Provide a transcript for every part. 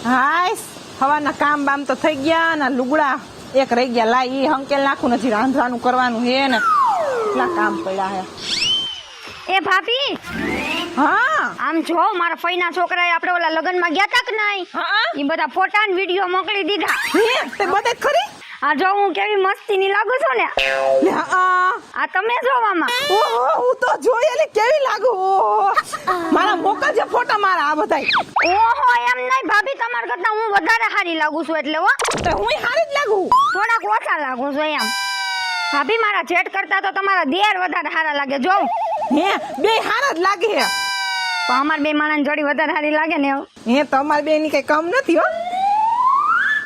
હાય હવાના કામ બામ તો થઈ ગયા ને લુગડા એક રહી ગયા લાઈ ઈ હંકેલ નાખું નથી રાંધવાનું કરવાનું હે ને એટલા કામ પડ્યા હે એ ભાભી હા આમ જો મારા ફઈના છોકરાએ આપણે ઓલા લગનમાં ગયા તા કે નહીં હા ઈ બધા ફોટા ને વિડિયો મોકલી દીધા હે તે બધે ખરી આ જો હું કેવી મસ્તીની લાગુ છું ને લે આ તમે જોવામાં ઓહો હું તો જોયેલી કેવી લાગુ ઓહો મારા મોકલજે ફોટા મારા આ બધાય ઓહો એમ નહીં ભાભી તમારા કરતા હું વધારે સારી લાગુ છું એટલે હો તે હુંય હારી જ લાગુ થોડાક ઓછા લાગુ છું એમ ભાભી મારા જેઠ કરતા તો તમારા દેર વધારે સારા લાગે જો હે બે હારા જ લાગે હે પણ અમાર બે માણસ જોડી વધારે સારી લાગે ને હે તમાર બે ની કઈ કમ નથી હો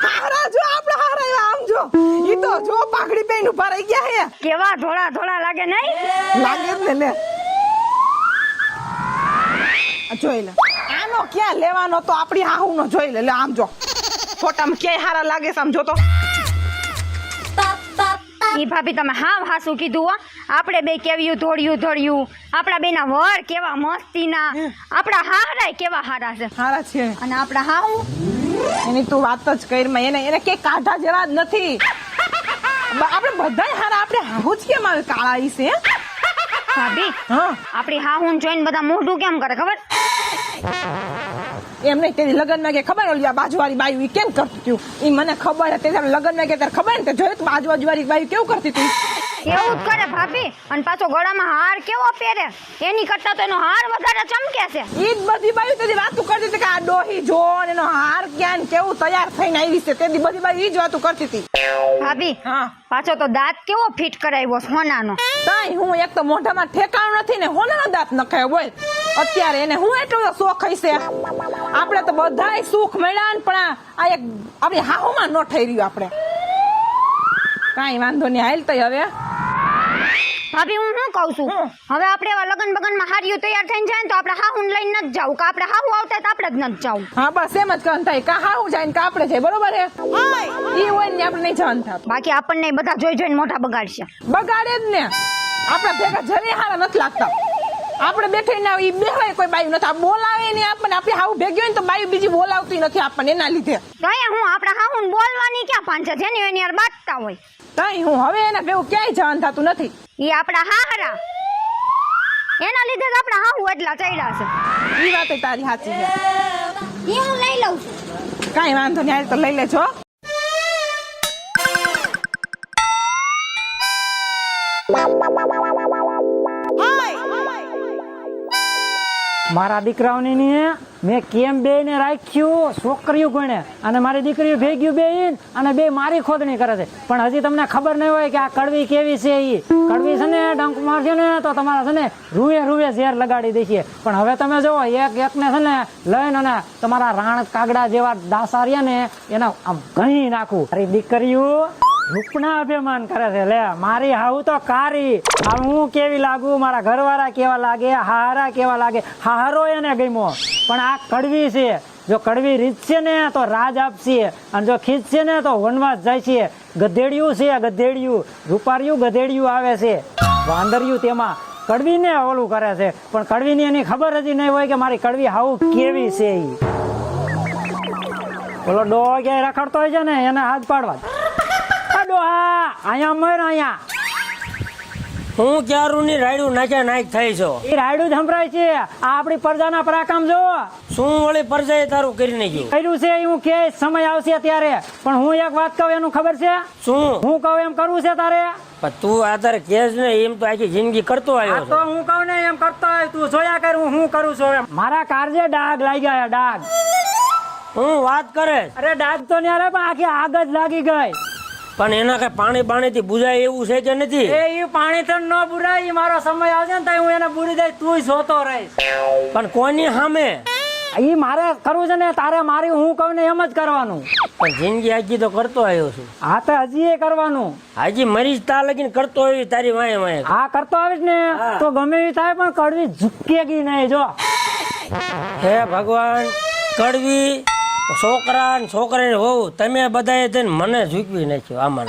હારા જો આપણે હારા આમ જો ઈ તો જો પાઘડી પહેરીને ઉભા રહી ગયા હે કેવા ધોળા ધોળા લાગે નહીં લાગે જ ને લે જોઈ લે આનો ક્યાં લેવાનો તો આપણી હાહુ નો જોઈ લે આમ જો ફોટામાં ક્યાંય હારા લાગે છે આમ જો તો ઈ ભાભી તમે હાવ હાસું કીધું હો આપણે બે કેવ્યું ધોળ્યું આપણા બેના વર કેવા મસ્તીના આપણા હારાય કેવા હારા છે હારા છે અને આપણા હાવ એની તું વાત જ કરી એને કે કાઢા જેવા જ નથી આપણે બધાય હારા આપણે હાહુ જ કેમ આવે કાળા ઈ છે ભાભી હા આપણી હાહુન જોઈને બધા મોઢું કેમ કરે ખબર એમ નહીં તેની લગ્નમાં કે ખબર ઓલી બાજુવાળી બાઈ ઈ કેમ કરતી હતી ઈ મને ખબર હતી ત્યારે લગ્નમાં કે ત્યારે ખબર ને જોયું બાજુવાળી બાઈ કેવું કરતી હતી એવું જ કરે ભાભી અને પાછો ગળામાં હાર કેવો પહેરે એની કરતા તો એનો હાર વધારે ચમકે છે ઈ જ બધી બાઈ તેની વાતો કરતી હતી કે આ ડોહી જો ને એનો હાર ક્યાં કેવું તૈયાર થઈને આવી છે તેની બધી બાઈ ઈ જ વાતો કરતી હતી ભાભી હા પાછો તો દાંત કેવો ફિટ કરાવ્યો સોનાનો તાઈ હું એક તો મોઢામાં ઠેકાણું નથી ને હોનાનો દાંત નખાયો બોલ અત્યારે એને હું એટલો શોખ હશે આપણે તો બધાય સુખ મળ્યા ને પણ આ એક આપણી હાહુમાં ન થઈ રહ્યું આપણે કાંઈ વાંધો નહીં હાલ તઈ હવે ભાભી હું શું કહું છું હવે આપણે એવા લગન બગનમાં હાર્યું તૈયાર થઈને જાય ને તો આપણે હાહુન લઈને નથી જાવું કે આપણે હાહુ આવતા તો આપણે જ નથી જાવું હા બસ એમ જ કહન થાય કા હાહુ જાય ને કા આપણે જાય બરોબર હે ઈ હોય ને આપણે નહીં જવાનું થતું બાકી આપણને બધા જોઈને મોઢા બગાડશે બગાડે જ ને આપણા ભેગા જરી હારા નથી લાગતા આપણે બેઠી ના ઈ બેવાય કોઈ બાયું નથી આ બોલાવે ને આપણને આપણી હાવ ભેગી હોય ને તો બાયું બીજી બોલાવતી નથી આપણને એના લીધે તો અહીંયા હું આપણા હાહુન બોલવાની ક્યાં પાંચ છે જેની એની યાર બાટતા હોય તઈ હું હવે એના ભેગું ક્યાંય જવાનું થતું નથી ઈ આપણા હારા એના લીધે જ આપણા હાહુ એટલા ચડ્યા છે ઈ વાત તારી સાચી છે ઈ હું લઈ લઉં છું કાંઈ વાંધો નહીં હાલ તો લઈ લેજો મારા દીકરાઓની મેં કેમ બે ને રાખ્યું છોકરીઓ કોને અને મારી દીકરીઓ ભેગ્યું બે અને બે મારી ખોદણી કરે છે પણ હજી તમને ખબર નહીં હોય કે આ કડવી કેવી છે એ કડવી છે ને ડંક મારશે ને તો તમારા છે ને રૂએ ઝેર લગાડી દેશે પણ હવે તમે જુઓ એકને છે ને લઈને અને તમારા રાણ કાગડા જેવા દાસારિયા ને એના આમ ઘણી નાખું મારી દીકરીઓ રૂપના અભિમાન કરે છે લે મારી હાવ તો કારી હવે હું કેવી લાગુ મારા ઘરવાળા કેવા લાગે હારા કેવા લાગે હારો એને ગમ્યો પણ આ કડવી છે જો કડવી રીતશે ને તો રાજ આપશે અને જો ખીચશે ને તો વનવાસ જાય છે ગધેડિયું છે ગધેડિયું રૂપારિયું ગધેડિયું આવે છે વાંદરિયું તેમાં કડવી ને ઓલું કરે છે પણ કડવી ની એની ખબર હજી નહીં હોય કે મારી કડવી હાવ કેવી છે ઈ બોલો ડો ક્યાંય રખડતો હોય છે ને એને હાથ પાડવા અહીંયા મર અહીંયા હું ક્યારું ની રાયડું નાખ્યા નાખ થઈ છો એ રાયડું જ સંભળાય છે આ આપણી પ્રજાના પરાકામ જો શું વળી પરજાએ તારું કરી નાખ્યું કર્યું છે હું કે સમય આવશે ત્યારે પણ હું એક વાત કહું એનું ખબર છે શું હું કહું એમ કરવું છે તારે પણ તું આ તારે કેસ ને એમ તો આખી જિંદગી કરતો આ આવ્યો તો છે હું કહું ને એમ કરતો હોય તું જોયા કર હું કરું છું એમ મારા કારજે ડાઘ લાગી ગયા ડાઘ હું વાત કરે અરે ડાઘ તો ન્યારે પણ આખી આગ જ લાગી ગઈ પણ એના કઈ પાણી થી બુજાય એવું છે કે નથી એ પાણી તો ન બુરાય ઈ મારો સમય આવશે ને તો હું એને બુરી દઈ તું જોતો રહીશ પણ કોની સામે ઈ મારે કરવું છે ને તારે મારી હું કહું ને એમ જ કરવાનું પણ જિંદગી આખી તો કરતો આવ્યો છું હા તો હજી એ કરવાનું હાજી મરીજ તા લગીને કરતો આવી તારી વાંહે વાંહે હા કરતો આવીશ ને તો ગમે એવી થાય પણ કડવી ઝુકેગી નહીં જો હે ભગવાન કડવી છોકરા ને છોકરાને હોવ તમે બધાએ થઈને મને ઝૂકવી નાખ્યો આમાં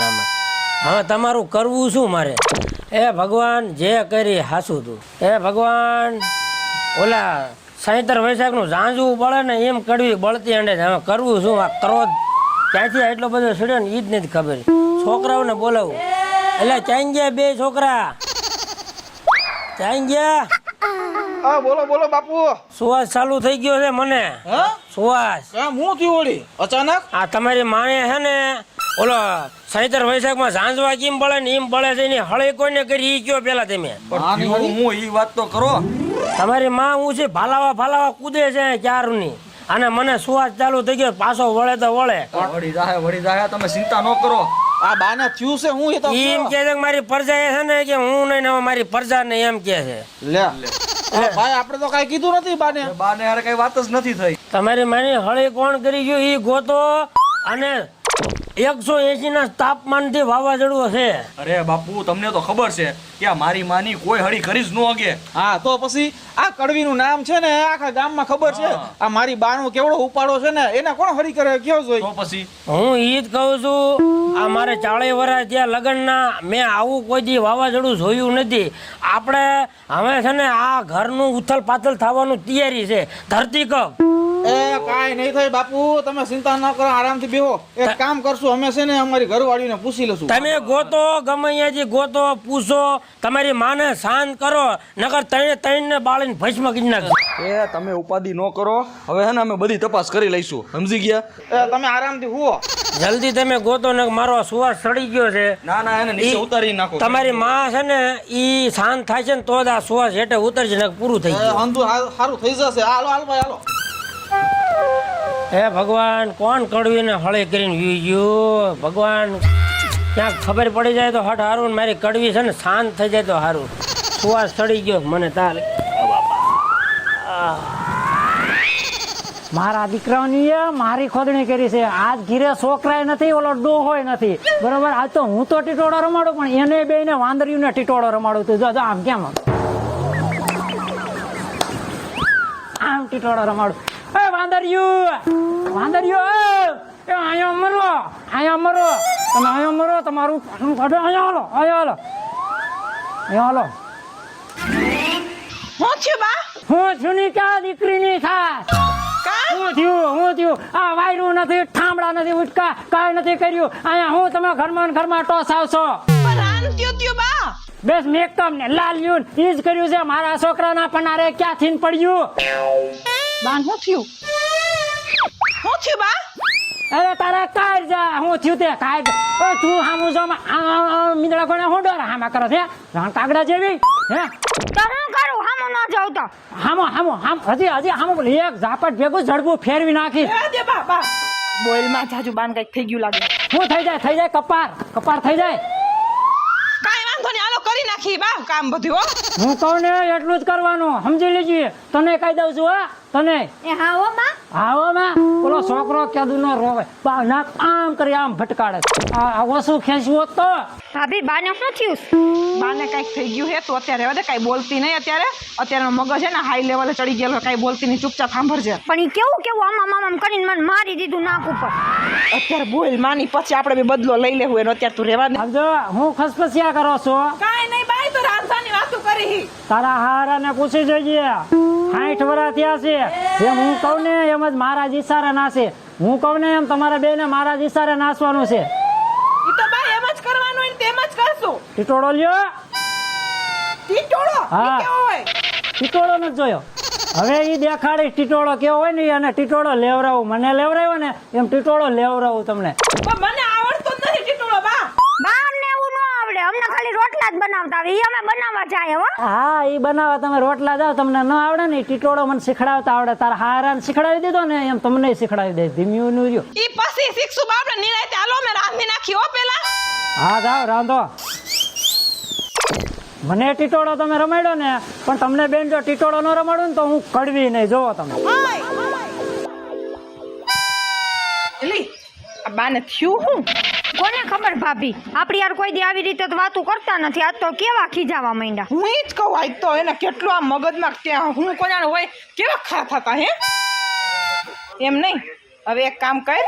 હવે તમારું કરવું શું મારે એ ભગવાન જે કરી હાસું તું એ ભગવાન ઓલા સાઈતર વૈશાખનું ઝાંઝવું બળે ને એમ કડવી બળતી અંડે છે. હવે કરવું શું? આ ક્રોધ ક્યાંથી આટલો બધો છેડ્યો ને એ જ નથી ખબર. છોકરાઓને બોલાવું. એટલે ચાઈ ગયા બે છોકરા? ચાઈ ગયા? હા બોલો બોલો બાપુ. સુવાસ ચાલુ થઈ ગયો છે મને. હા સુવાસ. કેમ હું થયું વળી અચાનક? આ તમારી માએ છે ને ઓલો સાઈતર વૈશાખમાં ઝાંઝવા કેમ બળે ને એમ બળે છે એની હળે કોઈને કરી ઈ કયો પેલા તમે? હું ઈ વાત તો કરો. તમારી માં હું છે ફાલાવા કૂદે છે ક્યારની અને મને સુવાસ ચાલુ થઈ ગયો. પાછો વળે તો વળે. વળી જાય તમે ચિંતા ન કરો. આ બાને થયું છે હું એ તો એમ કે છે કે મારી પ્રજા છે ને કે હું નહીં ને મારી પ્રજા ને એમ કે છે. લે ભાઈ આપણે તો કઈ કીધું નથી બાને યાર કઈ વાત જ નથી થઈ. તમારી માની હળે કોણ કરી ગયું ઈ ગોતો. અને 180 ના તાપમાન થી વાવાઝોડું છે. અરે બાપુ તમને તો ખબર છે કે આ મારી માની કોઈ હળી કરી જ ન અગે. હા તો પછી આ કડવીનું નામ છે ને આખા ગામમાં ખબર છે. આ મારી બાનું કેવડો ઉપાડો છે ને એને કોણ હરી કરે કયો જોઈ. તો પછી હું ઈ જ કહું છું. આ મારે 40 વર્ષ ત્યાં લગ્નના મેં આવું કોઈ દી વાવાઝોડું જોયું નથી. આપણે હવે છે ને આ ઘરનું ઉથલ પાથલ થવાનું તૈયારી છે. ધરતીકંપ. એ કાઈ નહીં થાય બાપુ તમે ચિંતા ન કરો આરામથી બેહો. એક કામ કરશું અમે છે ને અમારી ઘરવાળીને પૂછી લઈશું. તમે ગોતો ગમે અહીંયાથી ગોતો પૂછો. તમારી માને શાંત કરો નકર ત્રણે ને બાળીને ભસ્મ કરી નાખજો. એ તમે ઉપાધિ ન કરો. હવે હે ને અમે બધી તપાસ કરી લઈશું. સમજી ગયા? એ તમે આરામથી હુઓ. જલ્દી તમે ગોતો ને મારો સુવાસ સડી ગયો છે. ના ના એને નીચે ઉતારી નાખો. તમારી માં છે ને ઈ શાંત થાય છે ને તો જ આ સુવાસ હેઠે ઉતરશે ને પૂરું થઈ ગયું. અંધુ સારું થઈ જશે. હાલો હાલો ભાઈ હાલો. હે ભગવાન કોણ કડવીને હળે કરીને વી ગયું? ભગવાન ક્યાંક ખબર પડી જાય તો હટ હારું. મારી કડવી છે ને શાંત થઈ જાય તો હારું. સુવાસ સડી ગયો મને તાર. મારા દીકરાઓની મારી ખોદણી કરી છે. આજ ઘીરે છોકરાય નથી, ઓલો ડોહોય નથી. બરોબર, આજ તો હું તો ટીટોળો રમાડું પણ એને બે ને વાંદરીયું ને ટીટોળો રમાડું. તું જો આમ કેમ આમ ટીટોળો રમાડું. એ વાંદરિયું એ અહીંયા મરો તમે અહીંયા મરો. તમારું અહીંયા હાલો અહીંયા હાલો. હું થયું બા? હું છું ની ક્યાં દીકરીની થાય? હું થયું આ વાયરું નથી, ઠામડા નથી, ઉટકા કાંઈ નથી કર્યું. અહીંયા હું તમે ઘરમાં ટોસ આવશો. પણ આમ થયું બા. બેસ મેકઅપ ને લાલ્યું ઈ જ કર્યું છે. મારા છોકરાના પનારે ક્યાંથી પડ્યું? બાન હું થયું બા? અરે તારા કાઢ જા. હું થયું તે કાઢ. ઓય તું હામું જો મીંદડા કોને હું ડર હામા કરે છે રાણ કાગડા જેવી હે? તો હું કરું હામો ન જાવ તો? હામો હજી હામો એક ઝાપટ ભેગું ઝડપું ફેરવી નાખી. દે બા બોલ માં જાજુ બાન કઈક થઈ ગયું લાગે. શું થઈ જાય કપાર થઈ જાય. કાઈ વાંધો નહીં હાલો કરી નાખી બા કામ બધું હો. હું કહું ને એટલું જ કરવાનું સમજી લેજે. તને કહી દઉં છું હા તને. એ હા હો માં. આવો માં ઓલો છોકરો કેદું ન રોવે ના આમ કરી આમ ભટકાડે. આ ઓછું ખેંચવું હોત તો. ભાભી બાને શું થયું? બાને કઈક થઈ ગયું હે તો અત્યારે હવે કઈ બોલતી નહીં. અત્યારે મગજ છે ને હાઈ લેવલે ચડી ગયેલો. કઈ બોલતી નહીં ચૂપચાપ સાંભળજે. પણ ઈ કેવું આમ કરીને મને મારી દીધું નાક ઉપર. અત્યારે બોલ માની પછી આપણે બી બદલો લઈ લેવું એનો. અત્યારે તું રહેવા દે. સમજો હું ખસપસિયા કરો છો. કાઈ નહીં બાઈ તો રાંધાની વાતો કરી. તારા હારાને પૂછી જોઈએ. 60 વર્ષ થયા છે. જેમ હું કહું ને એમ જ મારા જ ઈશારે નાશે. હું કહું ને એમ તમારે બે ને મારા જ ઈશારે નાસવાનું છે. ઈ તો બાઈ એમ જ કરવાનું હોય ને તેમ જ કરશું. ટીટોળો લ્યો. ટીટોળો હા. ઈ કેવો હોય? ટીટોળો નથી જોયો. હવે ઈ દેખાડી ટીટોળો કેવો હોય ને અને ટીટોળો લેવરાવું. મને લેવરાવ્યો ને એમ ટીટોળો લેવરાવું તમને. પણ મને આવડતો જ નથી ટીટોળો બા. બા અમને એવું ન આવડે. અમને ખાલી રોટલા જ બનાવતા આવડે. ઈ અમે બનાવવા જાય હો. હા ઈ બનાવવા તમે રોટલા જાવ. તમને ન આવડે ને ટીટોળો મને શીખડાવતા આવડે. તારા હારાને શીખડાવી દીધો ને એમ તમને શીખડાવી દે. ધીમ્યું નું રહ્યું. ઈ પછી શીખશું બા આપણે નિરાયતે. હાલો મે રાંધી નાખી હો પેલા. હા જાઓ રાંધો. મને ટીટોળો તમે રમાડ્યો ને પણ તમને બેન જો ટીટોળો ન રમાડું ને તો હું કડવી નહીં. જોવો તમે. એલી આ બાને થયું હું? કોને ખબર ભાભી? આપણી યાર કોઈ દી આવી રીતે તો વાતું કરતા નથી. આજ તો કેવા ખીજાવા માંડ્યા. હું ઈ જ કહું આજ તો એને કેટલું આ મગજમાં ત્યાં હું કોના હોય કેવા ખા થતા હે. એમ નહીં હવે એક કામ કર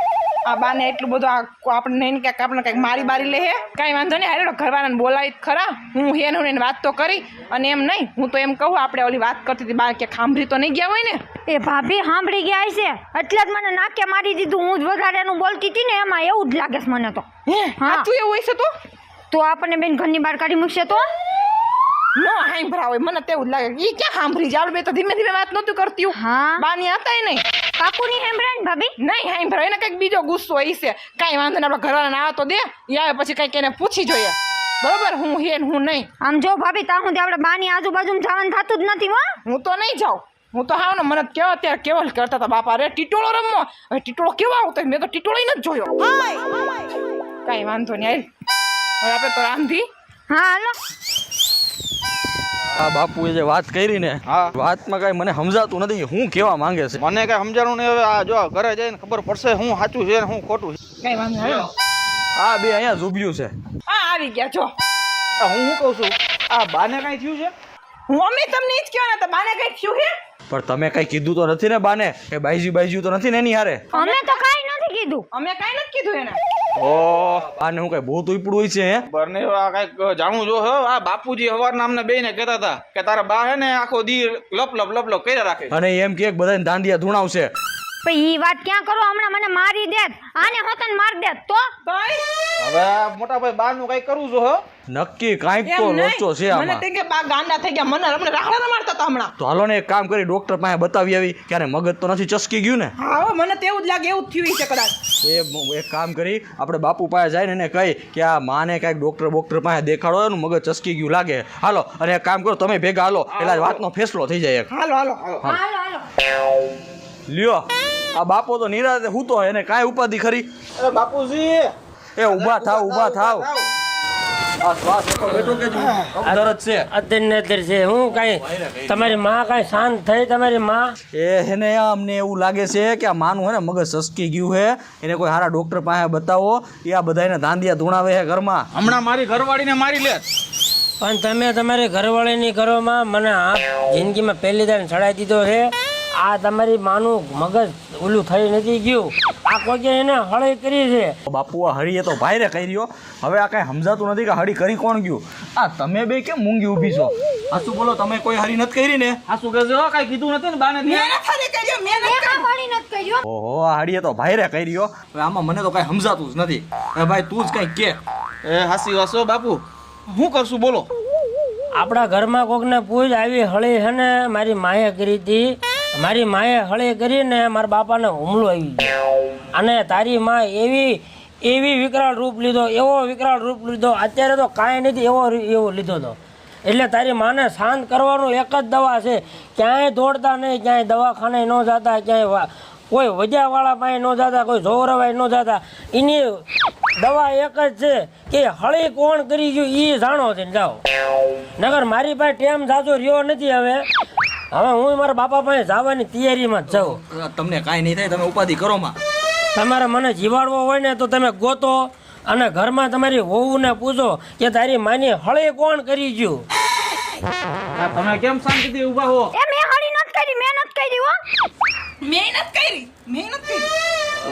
આ બાને એટલું બધું આપણે કંઈક મારી બારી લે હે કાંઈ વાંધો નહીં. હારે ઘરવાળાને બોલાવી ખરા. હું હેન હું એને વાત તો કરી. અને એમ નહીં, હું તો એમ કહું આપણે ઓલી વાત કરતી હતી બા કે ખાંભરી તો નહીં ગયા હોય ને. એ ભાભી સાંભળી ગયા છે એટલે જ મને નાકે મારી દીધું. હું જ વધારેનું બોલતી હતી ને એમાં એવું જ લાગે છે મને તો. હે સાચું એવું હોય છે તો આપણને બેન ઘરની બહાર કાઢી મૂકશે તો ન સાંભળા હોય મને તેવું જ લાગે. એ ક્યાં સાંભળી જાય? બે તો ધીમે ધીમે વાત નહોતું કરતી. હા બાની હતા નહીં. કાકુની સાંભળે ને ભાભી નહીં સાંભળો એને કંઈક બીજો ગુસ્સો હોય છે. કાંઈ વાંધો નહીં, આપણે ઘરવાળાને આવા તો દે. એ આવે પછી કંઈક એને પૂછી જોઈએ બરોબર હું હે ને હું નહીં. આમ જો ભાભી ત્યાં સુધી આપણે બાની આજુબાજુમાં જવાનું થતું જ નથી. હું તો નહીં જાઉં. હું તો હાવ ને મને કેવા ત્યારે કેવલ કરતા હતા બાપા રે ટીટોળો રમવો. હવે ટીટોળો કેવો આવતો મેં તો ટીટોળો નથી જોયો. કાંઈ વાંધો નહીં. હવે આપણે તો રાંધી. હા હાલો. આ બાપુએ જે વાત કરી ને હા. વાતમાં કઈ મને સમજાતું નથી હું કેવા માંગે છે. મને કઈ સમજાણું નહીં. હવે આ જો ઘરે જઈને ખબર પડશે હું સાચું છે ને હું ખોટું છે. કાંઈ વાંધો નહીં. આ બે અહીંયા ઝૂબ્યું છે. આવી ગયા જો. હું શું કહું છું આ બાને કઈ થયું છે? હું અમે તમને જ કહેવાના હતા બાને કંઈક થયું હે. પણ તમે કઈ કીધું તો નથી ને બાને કે બાઈજી તો નથી ને એની હારે? અમે તો કાંઈ નથી કીધું. અમે કાંઈ નથી કીધું એને. ઓ બાને હું કઈ બહુ ઉપડું હોય છે હે? બરને આ કઈક જાણવું જો હો. આ બાપુજી હવારના અમને બેને કહેતા હતા કે તારા બા હે ને આખો દી લપ લપ કર્યા રાખે. અને એમ કે બધાને દાંડિયા ધૂણાવશે. પણ ઈ વાત ક્યાં કરો? હમણાં મને મારી દેત. આને હોતન માર દેત તો હવે મોટા ભાઈ બા નું કઈ કરવું જો હો. નક્કી કાંઈક તો એમ લોચો છે નહીં. મને આમાં. તે કે બા ગાંડા થઈ ગયા. મને હમણાં રાહડા રમાડતા હતા હમણાં. તો હાલો ને એક કામ કરી ડોક્ટર પાસે બતાવી આવી ક્યારે મગજ તો નથી ચસકી ગયું ને? હા હો, મને તો એવું જ લાગે એવું જ થયું છે કદાચ. એક કામ કરી આપણે બાપુ પાસે જઈને એને કહી કે આ માને કાંઈક ડોક્ટર પાસે દેખાડો એનું મગજ ચસકી ગયું લાગે. હાલો અને એક કામ કરો તમે ભેગા હાલો એટલે વાતનો ફેસલો થઈ જાય. હાલો હાલો હાલો. હાલો હાલો. લ્યો આ બાપો તો નિરાતે હું તો એને કાંઈ ઉપાધિ ખરી? અરે બાપુજી એ ઊભા થાવ. આ શ્વાસ એકલો બેઠો કે અમદર જ છે? અત્યારે છે હું કાંઈ તમારી માં કાંઈ શાંત થઈ? તમારી માં એને અમને એવું લાગે છે કે આ માનું હે ને મગજ સસકી ગયું છે. એને કોઈ સારા ડોક્ટર પાસે બતાવો. એ આ બધાને દાંડિયા ધૂણાવે છે ઘરમાં. હમણાં મારી ઘરવાળીને મારી લે. પણ તમે તમારી ઘરવાળીની ઘરોમાં મને આ જિંદગીમાં પહેલી દાન ચડાવી દીધો છે. આ તમારી માનું મગજ ઓલું થઈ નથી ગયું. આ કોઈ એને હળી કરી છે. બાપુ આ હળીએ તો ભાઈરે કરી રહ્યો. હવે આ કાંઈ સમજાતું નથી કે હળી કરી કોણ ગયું? આ તમે બે કેમ મૂંગી ઊભી છો? આસુ બોલો તમે કોઈ હળી નથી કરી ને? આ શું કહે છે? કઈ કીધું નથી ને બાને? મહેનત કરી કરજો, મહેનત એ કાં વળી નથી કર્યો? ઓહો આ હળીએ તો ભાઈરે કરી રહ્યો. હવે આમાં મને તો કાંઈ સમજાતું જ નથી. હવે ભાઈ તું જ કંઈક કે. એ હાસી વાસો બાપુ હું કરશું બોલો. આપણા ઘરમાં કોકને પૂછ આવી હળી છે ને મારી માએ કરી હતી. મારી માએ હળી કરીને મારા બાપાને હુમલો આવી ગયો. અને તારી માં એવી વિકરાળ રૂપ લીધો, એવો વિકરાળ રૂપ લીધો. અત્યારે તો કાંઈ નથી એવો લીધો હતો. એટલે તારી માને શાંત કરવાનું એક જ દવા છે. ક્યાંય દોડતા નહીં, ક્યાંય દવાખાને ન જતા, ક્યાંય કોઈ વજાવાળા પાસે ન જતા, કોઈ જોરવાય ન જતા. એની દવા એક જ છે કે હળી કોણ કરી ગયું એ જાણો છે ને જાઓ. નગર મારી પાસે ટેમ જાજો રહ્યો નથી. હવે હું મારા બાપા પાસે જવાની તૈયારીમાં જ જાઉં. તમને કાંઈ નહીં થાય તમે ઉપાધિ કરો માં. તમારે મને જીવાડવો હોય ને તો તમે ગોતો અને ઘરમાં તમારી વહુને પૂછો કે તારી માની હળી કોણ કરી ગયું. તમે કેમ શાંતિથી ઊભા હો? એ મેં હળી નથી કરી, મહેનત કરી હો. મહેનત કરી.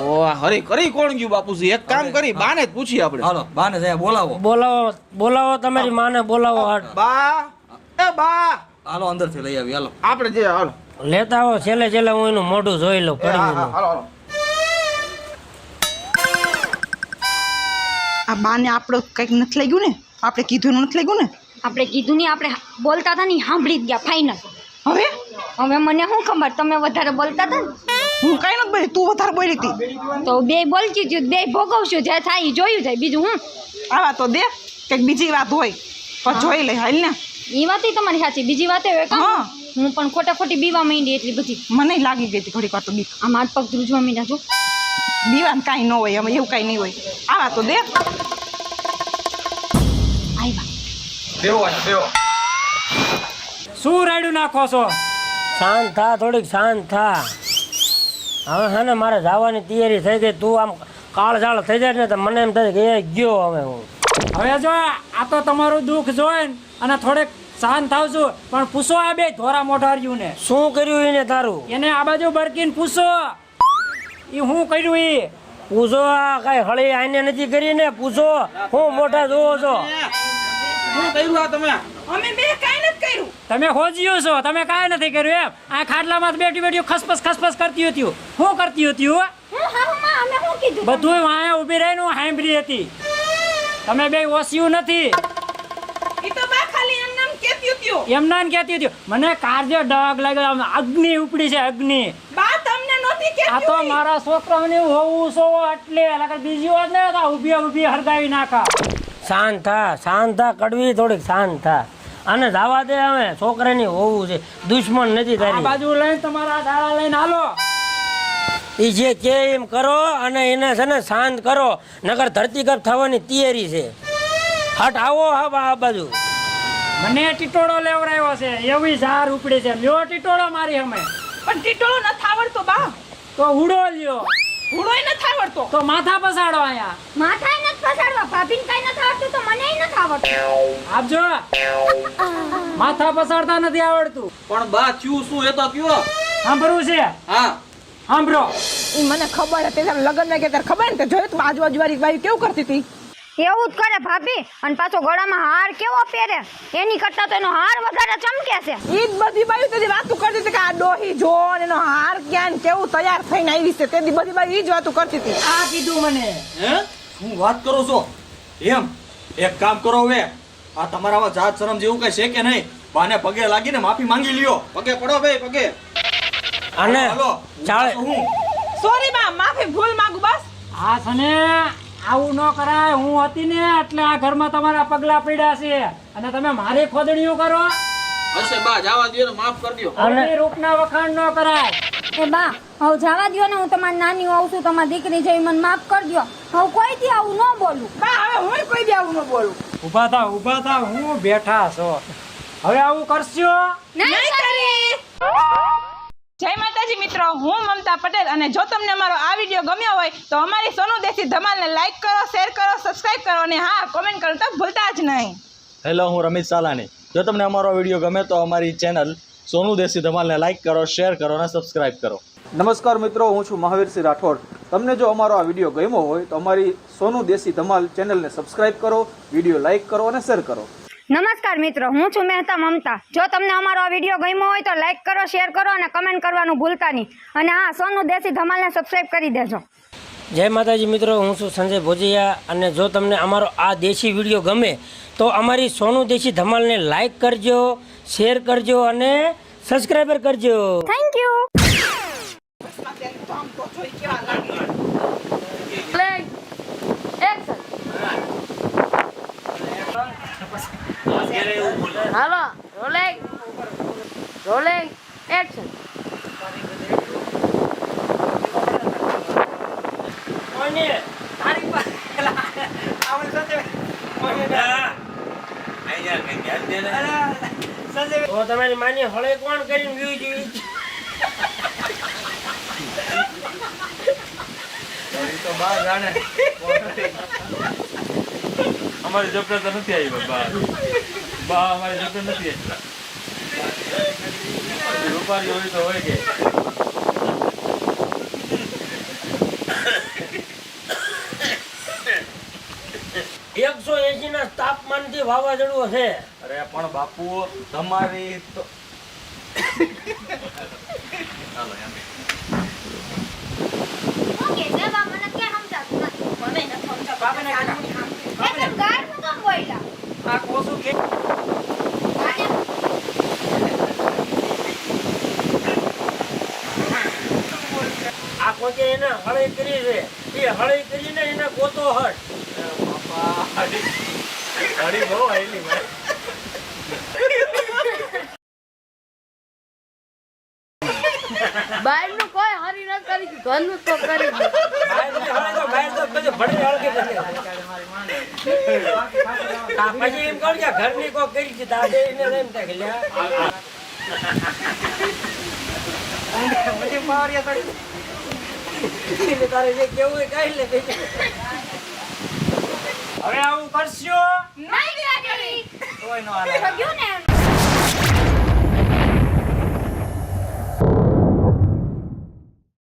ઓ આ હરી કરી કોણ ગયું બાપુજી? એક કામ કરી બાને જ પૂછીએ આપણે. હાલો બાને જાય બોલાવો. બોલાવો તમારી માને બોલાવો. બા એ બા હાલો અંદરથી લઈ આવી. હાલો આપણે જે હાલો લેતા આવો. છેલ્લે હું એનું મોઢું જોઈ લઉં. હાલો કડવીનું. હાલો. આ બાને આપણે કંઈક નથી લાગ્યું ને? આપણે કીધું એનું નથી લાગ્યું ને? આપણે કીધું નહીં, આપણે બોલતા હતા ને ઈ સાંભળી જ ગયા ફાઇનલ. હવે હવે મને શું ખબર, તમે વધારે બોલતા હતા ને હું કાંઈ નથી બોલી, તું વધારે બોલી હતી. તો બે બોલતી હતી, બે ભોગવશું. જે થાય ઈ જોયું જાય. બીજું હું આવા તો દે કંઈક બીજી વાત હોય પણ જોઈ લે હાલ ને. એ વાત તમારી સાચી. બીજી વાત એ કામ હા. હું પણ ખોટી બીવા માંડી એટલી બધી. મને લાગી ગઈ હતી ઘડીક વાર તો બીક. આમ હાથ પગ ધ્રુજવા માંડ્યા છો. દીવાન કાંઈ ન હોય, હવે એવું કાંઈ નહીં હોય. આવા તો દે. આવ્યા. શું રાયડું નાખો છો? શાંત થા, થોડીક શાંત થા. હવે હે ને મારે જવાની તૈયારી થઈ ગઈ. તું આમ કાળઝાળ થઈ જાય ને તો મને એમ થાય કે એ ગયો હવે હું. હવે જો આ તો તમારું દુઃખ જોઈને અને થોડેક શાંત થાવ છું. પણ પૂછો આ બે ધોરા મોઢાર્યું ને શું કર્યું એને તારું? એને આ બાજુ બરકીને પૂછો એ શું કર્યું. પૂછો આ કઈ હળી આઈને નથી કરી ને પૂછો હું મોટા જોવો છો શું કર્યું આ તમે અમે બે કાંઈ નથી કર્યું. તમે ખોજ્યો છો, તમે કાંઈ નથી કર્યું એમ. આ ખાટલામાં બેઠી બેઠી ખસપસ કરતી હતી. શું કરતી હતી? હું હાહુમાં અમે શું કીધું બધું વાંહે ઊભી રહીને હું સાંભળી હતી. તમે બે ઓસ્યું નથી. ઈ તો બા ખાલી એમ નામ કહેતી હતી. એમના ને કહેતી હતી મને કારજે ડગ લાગ્યો, આમ અગ્નિ ઉપડી છે અગ્નિ. બા તમને નહોતી કહેતી આ તો હોય. મારા છોકરાને હોવું છો એટલે નકર બીજી વાત ને ઊભી હરગાવી નાખા. શાંત થા કડવી થોડીક શાંત થા અને જવા દે હવે છોકરાની હોવું છે દુશ્મન નથી આ તારી બાજુ લઈને તમારા દાડા લઈને હાલો. એ જે કે એમ કરો અને એને છે ને શાંત કરો નકર ધરતીકપ થવાની તૈયારી છે હટ આવો હા આ બાજુ મને ટીટોળો લેવડાવ્યો છે એવી ઝાર ઉપડી છે. લ્યો ટીટોળો મારી અમે. પણ ટીટોળો નથી આવડતો બા. તો હુડો લ્યો. હુડોય નથી આવડતો. તો માથા પસાડો અહીંયા. માથાય નથી પસાડવા ભાભીને કઈ નથી આવડતું તો મને નથી આવડતું આપજો. માથા પસાડતા નથી આવડતું. પણ બા ચું શું એ તો કયો સાંભળવું છે? હા સાંભળો. ઈ મને ખબર હતી ત્યારે લગ્નમાં ગયા ત્યારે ખબર ને તે જોયું તું આજુબાજુવાળી બાઈ કેવું કરતી હતી. એવું જ કરે ભાભી અને પાછો ગળામાં હાર કેવો પહેરે એની કરતા તો એનો હાર વધારે ચમકે છે ઈ જ બધી બાઈ તેથી વાતું કરતી હતી કે આ ડોહી જો ને એનો હાર ક્યાં ને કેવું તૈયાર થઈને આવી છે તેથી બધી બાઈ ઈ જ વાતું કરતી હતી. આ કીધું મને. હે હું વાત કરો છો એમ? એક કામ કરો હવે, આ તમારામાં જાત શરમ જેવું કઈ છે કે નહીં? બાને પગે લાગીને માફી માંગી લ્યો. પગે પડો બે પગે. અને હાલો ચાલે હું સોરી બા, માફી ભૂલ માંગુ બસ. આ સને આવું ન કરાય. હું હતી ને એટલે આ ઘરમાં તમારા પગલા પડ્યા છે અને તમે મારી ખોદણીઓ કરો. હશે બા જવા દો ને માફ કરી દો. અને અને રૂપના વખાણ ન કરાય. એ બા હવે જવા દ્યો ને હું તમારી નાની આવું છું તમારી દીકરી જઈ મને માફ કરી દો હવે કોઈ દી આવું ન બોલું બા હવે હું કોઈ દી આવું ન બોલું. ઊભા થાવ હું બેઠા છો. હવે આવું કરશો? નહીં કરી. જય માતાજી મિત્રો, હું મમતા પટેલ અને જો તમને અમારો આ વિડીયો ગમ્યો હોય તો અમારી સોનુ દેશી ધમાલને લાઈક કરો, શેર કરો, સબસ્ક્રાઇબ કરો અને હા કોમેન્ટ કરો તો ભૂલતા જ નહીં. હેલો, હું રમેશ સાલાણી. જો તમને અમારો વિડીયો ગમે તો અમારી ચેનલ સોનુ દેશી ધમાલને લાઈક કરો, શેર કરો અને સબસ્ક્રાઇબ કરો. નમસ્કાર મિત્રો, હું છું મહાવીરસિંહ રાઠોડ. તમને જો અમારો આ વિડીયો ગમ્યો હોય તો અમારી સોનુ દેશી ધમાલ ચેનલને સબસ્ક્રાઇબ કરો, વિડીયો લાઈક કરો અને શેર કરો. નમસ્કાર મિત્રો હું છું મહેતા મમતા જો તમને અમારો આ વિડીયો ગમ્યો હોય તો લાઈક કરો શેર કરો અને કમેન્ટ કરવાનું ભૂલતા નહીં અને હા સોનુ દેશી ધમાલને સબસ્ક્રાઇબ કરી દેજો. જય માતાજી મિત્રો, હું છું સંજય ભોજિયા અને જો તમને અમારો આ દેશી વિડીયો ગમે તો અમારી સોનુ દેશી ધમાલને લાઈક કરજો, શેર કરજો અને સબસ્ક્રાઈબર કરજો. Thank you. Hello rolling action તો તમારી માની હળે કોણ કરીને વ્યૂ જોઈ અમારી જબરદસ્ત નથી આવી બા અમારી જબરદસ્ત નથી આવી રૂપારી હોય તો હોય કે 180 ના તાપમાનથી વાવાઝોડું હશે. અરે પણ બાપુ તમારી તો ઓકે દેવા મને કે સમજાતું નથી મને ન સમજા બાપને કાકા ગાડ હું કેમ બોલ્યા આ કોસું કે આ કોકે એને હળી કરી છે એ હળી કરીને એને ગોતો હટ ગાડી બહુ આવેલી બહાર નું કોઈ હારી ન કરી ઘરનું તો કરી દે બહાર તો પછી ભણી હળગે પછી એમ કહું કે ઘરની કોક કરી છે તારે એને એમ થાય કે લ્યા પછી પાવરિયા થોડી તારે જે કેવું હોય કહી લે હવે આવું કરશો નહીં કરી કોઈ નો હાલે સગ્યું ને